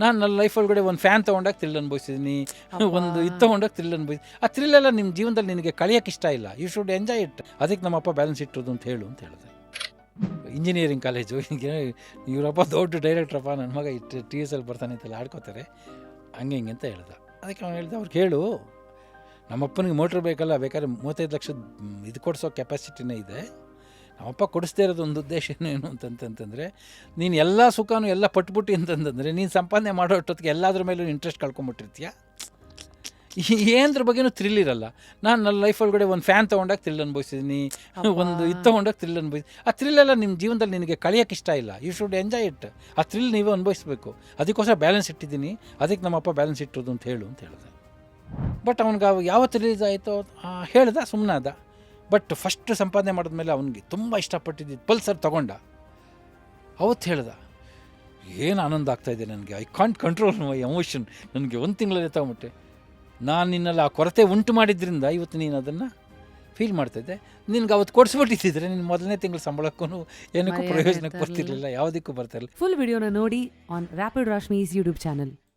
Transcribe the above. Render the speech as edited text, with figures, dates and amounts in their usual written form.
ನಾನು ನನ್ನ ಲೈಫ್ ಒಳಗಡೆ ಒಂದು ಫ್ಯಾನ್ ತೊಗೊಂಡಾಗ ಥ್ರಿಲ್ ಅನುಭವಿಸಿದ್ದೀನಿ, ಒಂದು ಇದು ತೊಗೊಂಡಾಗ ಥ್ರಿಲ್ ಅನುಭವಿಸಿ. ಆ ಥ್ರಿಲ್ಲೆಲ್ಲ ನಿಮ್ಮ ಜೀವನದಲ್ಲಿ ನಿನಗೆ ಕಳಿಯೋಕ್ಕೆ ಇಷ್ಟ ಇಲ್ಲ, ಯು ಶುಡ್ ಎಂಜಾಯ್ ಇಟ್. ಅದಕ್ಕೆ ನಮ್ಮಪ್ಪ ಬ್ಯಾಲೆನ್ಸ್ ಇಟ್ಟರು ಅಂತ ಹೇಳಿದೆ. ಇಂಜಿನಿಯರಿಂಗ್ ಕಾಲೇಜು, ಇವರಪ್ಪ ದೊಡ್ಡ ಡೈರೆಕ್ಟ್ರಪ್ಪ, ನನ್ನ ಮಗ ಇಟ್ಟು ಟಿ ಎಸ್ ಎಲ್ ಬರ್ತಾನೆ ಅಂತೆಲ್ಲ ಆಡ್ಕೋತಾರೆ, ಹಂಗೆ ಹಿಂಗೆ ಅಂತ ಹೇಳ್ದೆ. ಅದಕ್ಕೆ ಅವ್ನು ಹೇಳ್ದೆ, ಅವ್ರಿಗೆ ಹೇಳು ನಮ್ಮಪ್ಪನಿಗೆ ಮೋಟ್ರ್ ಬೇಕಲ್ಲ, ಬೇಕಾದ್ರೆ 35 ಲಕ್ಷದ ಇದು ಕೊಡಿಸೋ ಕೆಪಾಸಿಟಿನೇ ಇದೆ. ನಮ್ಮಪ್ಪ ಕೊಡಿಸ್ದೇ ಇರೋದು ಒಂದು ಉದ್ದೇಶ ಏನು ಅಂತಂತಂದರೆ, ನೀನು ಎಲ್ಲ ಸುಖನೂ ಎಲ್ಲ ಪಟ್ಬಿಟ್ಟು ಅಂತಂತಂದರೆ ನೀನು ಸಂಪಾದನೆ ಮಾಡೋ ಅಷ್ಟೊತ್ತಿಗೆ ಎಲ್ಲದ್ರ ಮೇಲೂ ಇಂಟ್ರೆಸ್ಟ್ ಕಳ್ಕೊಂಬಿಟ್ಟಿರ್ತೀಯ, ಏನದ್ರ ಬಗ್ಗೆನೂ ಥ್ರಿಲ್ ಇರಲ್ಲ. ನಾನು ನನ್ನ ಲೈಫ್ ಒಳಗಡೆ ಒಂದು ಫ್ಯಾನ್ ತೊಗೊಂಡಾಗ ಥ್ರಿಲ್ ಅನುಭವಿಸಿದ್ದೀನಿ, ಒಂದು ಇದು ತೊಗೊಂಡಾಗ ಥ್ರಿಲ್ ಅನುಭವಿಸಿ. ಆ ಥ್ರಿಲ್ಲೆಲ್ಲ ನಿಮ್ಮ ಜೀವನದಲ್ಲಿ ನಿನಗೆ ಕಳಿಯೋಕ್ಕೆ ಇಷ್ಟ ಇಲ್ಲ, ಯು ಶುಡ್ ಎಂಜಾಯ್ ಇಟ್. ಆ ಥ್ರಿಲ್ ನೀವೇ ಅನುಭವಿಸ್ಬೇಕು. ಅದಕ್ಕೋಸ್ಕರ ಬ್ಯಾಲೆನ್ಸ್ ಇಟ್ಟಿದ್ದೀನಿ, ಅದಕ್ಕೆ ನಮ್ಮಪ್ಪ ಬ್ಯಾಲೆನ್ಸ್ ಇಟ್ಟರು ಅಂತ ಹೇಳಿದೆ. ಬಟ್ ಅವ್ನಿಗೆ ಯಾವತ್ತು ರಿಲೀಸ್ ಆಯಿತೋ ಹೇಳ್ದೆ, ಸುಮ್ಮನೆ ಅದ. ಬಟ್ ಫಸ್ಟ್ ಸಂಪಾದನೆ ಮಾಡಿದ್ಮೇಲೆ ಅವ್ನಿಗೆ ತುಂಬ ಇಷ್ಟಪಟ್ಟಿದ್ದು ಪಲ್ಸರ್ ತೊಗೊಂಡ. ಅವತ್ತು ಹೇಳ್ದ, ಏನು ಆನಂದ ಆಗ್ತಾಯಿದೆ ನನಗೆ, I can't control my emotion. ನನಗೆ ಒಂದು ತಿಂಗಳಲ್ಲಿ ತೊಗೊಂಬಿಟ್ಟೆ. ನಾನು ನಿನ್ನಲ್ಲಿ ಆ ಕೊರತೆ ಉಂಟು ಮಾಡಿದ್ರಿಂದ ಇವತ್ತು ನೀನು ಅದನ್ನು ಫೀಲ್ ಮಾಡ್ತಾಯಿದ್ದೆ. ನಿನ್ಗೆ ಅವತ್ತು ಕೊಡಿಸ್ಬಿಟ್ಟಿದ್ದರೆ ನಿನ್ನ ಮೊದಲನೇ ತಿಂಗಳು ಸಂಬಳಕ್ಕೂ ಏನಕ್ಕೂ ಪ್ರಯೋಜನಕ್ಕೆ ಬರ್ತಿರ್ಲಿಲ್ಲ, ಯಾವುದಕ್ಕೂ ಬರ್ತಾಯಿರಲಿಲ್ಲ. ಫುಲ್ ವಿಡಿಯೋನ ನೋಡಿ ಆನ್ ರ್ಯಾಪಿಡ್ ರಾಶ್ಮೀಸ್ ಯೂಟ್ಯೂಬ್ ಚಾನಲ್.